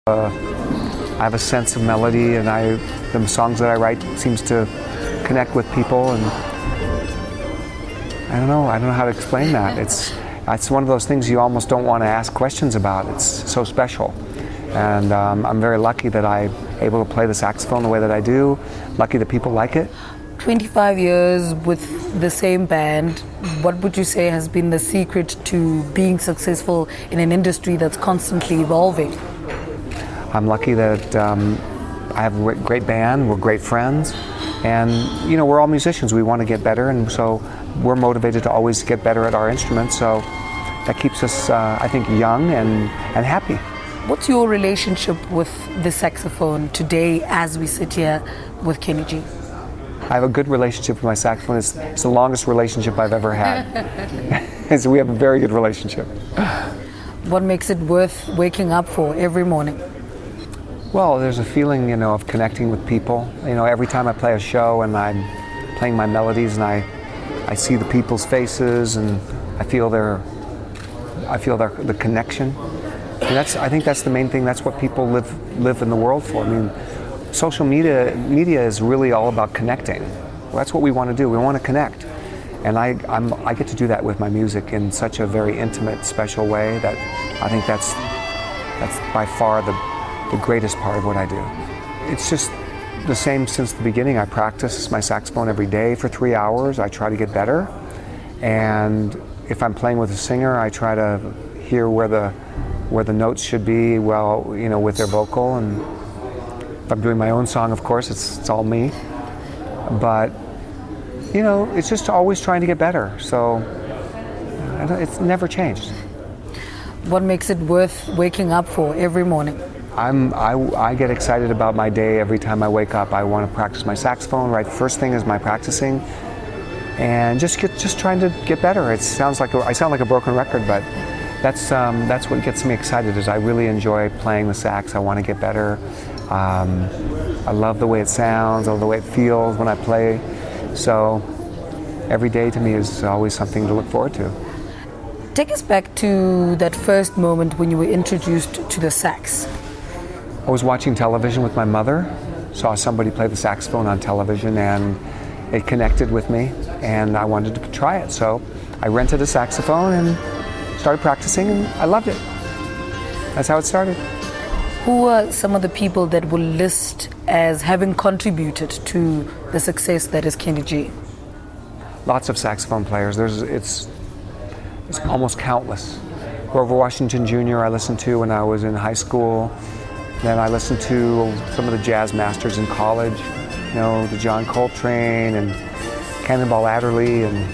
I have a sense of melody, and the songs that I write seems to connect with people, and I don't know how to explain that. It's one of those things you almost don't want to ask questions about. It's so special, and I'm very lucky that I'm able to play the saxophone the way that I do. Lucky that people like it. 25 years with the same band, what would you say has been the secret to being successful in an industry that's constantly evolving? I'm lucky that I have a great band, we're great friends, and we're all musicians. We want to get better, and so we're motivated to always get better at our instruments, so that keeps us, I think, young and happy. What's your relationship with the saxophone today as we sit here with Kenny G? I have a good relationship with my saxophone. It's the longest relationship I've ever had. So we have a very good relationship. What makes it worth waking up for every morning? Well, there's a feeling, of connecting with people. Every time I play a show and I'm playing my melodies and I see the people's faces and I feel the connection. And I think that's the main thing. That's what people live in the world for. I mean, social media is really all about connecting. Well, that's what we want to do. We want to connect, and I get to do that with my music in such a very intimate, special way that I think that's by far the greatest part of what I do. It's just the same since the beginning. I practice my saxophone every day for 3 hours. I try to get better, and if I'm playing with a singer, I try to hear where the notes should be, with their vocal. And if I'm doing my own song, of course, it's all me. But, it's just always trying to get better. So it's never changed. What makes it worth waking up for every morning? I get excited about my day every time I wake up. I want to practice my saxophone. Right, first thing is my practicing, and just trying to get better. I sound like a broken record, but that's what gets me excited. Is I really enjoy playing the sax. I want to get better. I love the way it sounds, I love the way it feels when I play. So every day to me is always something to look forward to. Take us back to that first moment when you were introduced to the sax. I was watching television with my mother, saw somebody play the saxophone on television, and it connected with me, and I wanted to try it. So I rented a saxophone and started practicing, and I loved it. That's how it started. Who are some of the people that will list as having contributed to the success that is Kenny G? Lots of saxophone players. It's almost countless. Grover Washington Jr. I listened to when I was in high school. Then I listened to some of the jazz masters in college. The John Coltrane and Cannonball Adderley and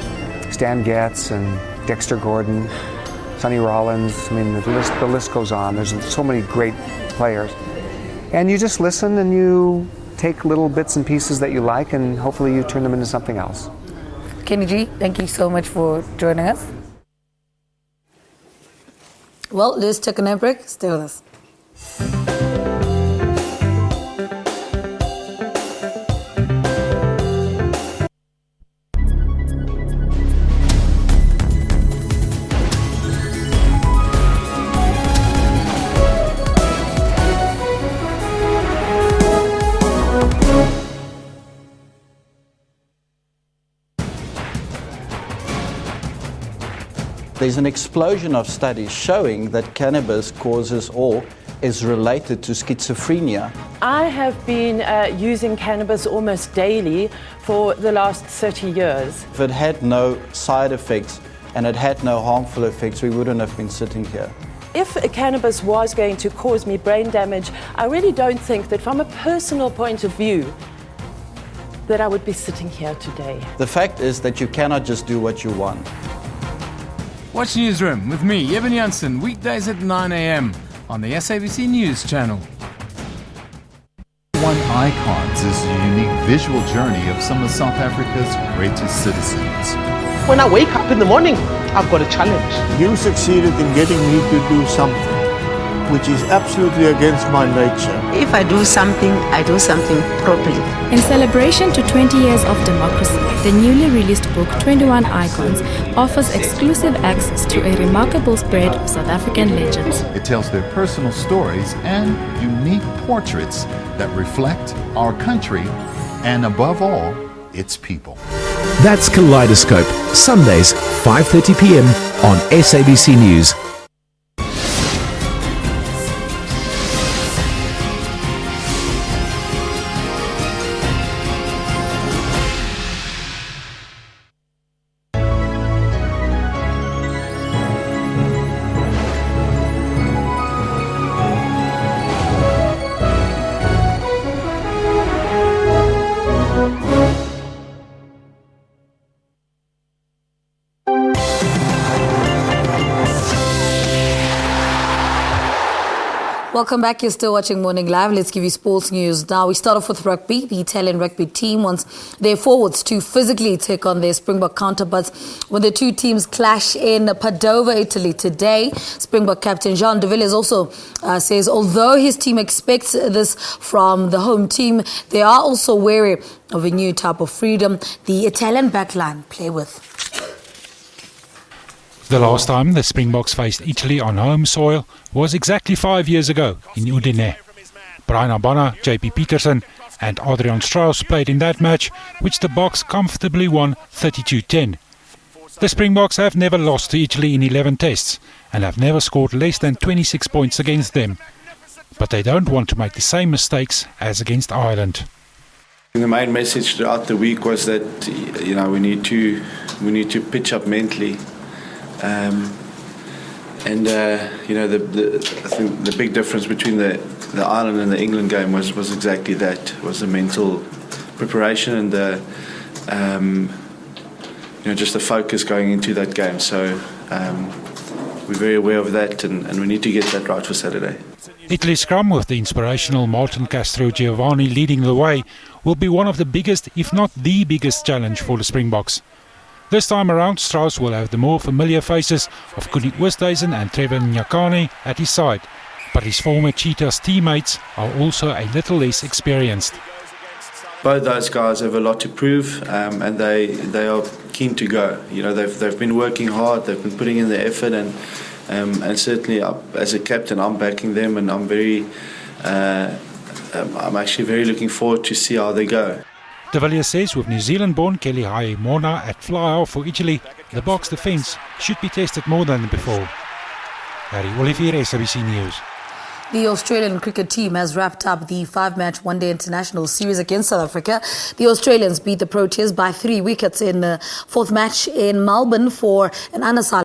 Stan Getz and Dexter Gordon, Sonny Rollins. I mean, the list goes on. There's so many great players, and you just listen and you take little bits and pieces that you like, and hopefully you turn them into something else. Kenny G, thank you so much for joining us. Well, let's take a break. Stay with us. There's an explosion of studies showing that cannabis causes or is related to schizophrenia. I have been using cannabis almost daily for the last 30 years. If it had no side effects and it had no harmful effects, we wouldn't have been sitting here. If cannabis was going to cause me brain damage, I really don't think that from a personal point of view that I would be sitting here today. The fact is that you cannot just do what you want. Watch Newsroom with me, Evan Janssen, weekdays at 9 a.m. on the SABC News channel. One Icons is a unique visual journey of some of South Africa's greatest citizens. When I wake up in the morning, I've got a challenge. You succeeded in getting me to do something which is absolutely against my nature. If I do something properly. In celebration to 20 years of democracy, the newly released book 21 Icons offers exclusive access to a remarkable spread of South African legends. It tells their personal stories and unique portraits that reflect our country and, above all, its people. That's Kaleidoscope, Sundays, 5:30 p.m. on SABC News. Welcome back. You're still watching Morning Live. Let's give you sports news. Now, we start off with rugby. The Italian rugby team wants their forwards to physically take on their Springbok counterparts when the two teams clash in Padova, Italy today. Springbok captain Jean de Villiers also says although his team expects this from the home team, they are also wary of a new type of freedom the Italian backline play with. The last time the Springboks faced Italy on home soil was exactly 5 years ago in Udine. Brian Abana, JP Peterson and Adrian Strauss played in that match, which the Boks comfortably won 32-10. The Springboks have never lost to Italy in 11 tests and have never scored less than 26 points against them. But they don't want to make the same mistakes as against Ireland. The main message throughout the week was that we need to pitch up mentally. I think the big difference between the Ireland and the England game was exactly that, was the mental preparation and just the focus going into that game. So we're very aware of that and we need to get that right for Saturday. Italy's scrum, with the inspirational Martin Castro Giovanni leading the way, will be one of the biggest, if not the biggest, challenge for the Springboks. This time around, Strauss will have the more familiar faces of Koenig Oosthuizen and Trevor Nyakane at his side, but his former Cheetahs teammates are also a little less experienced. Both those guys have a lot to prove, and they are keen to go. They've been working hard, they've been putting in the effort, and certainly as a captain, I'm backing them, and I'm actually very looking forward to see how they go. De Villiers says with New Zealand-born Kelly Haimona at fly-half for Italy, the Boks defence should be tested more than before. Harry Olivier, SABC News. The Australian cricket team has wrapped up the 5-match one-day international series against South Africa. The Australians beat the Proteas by 3 wickets in the fourth match in Melbourne for an unassailable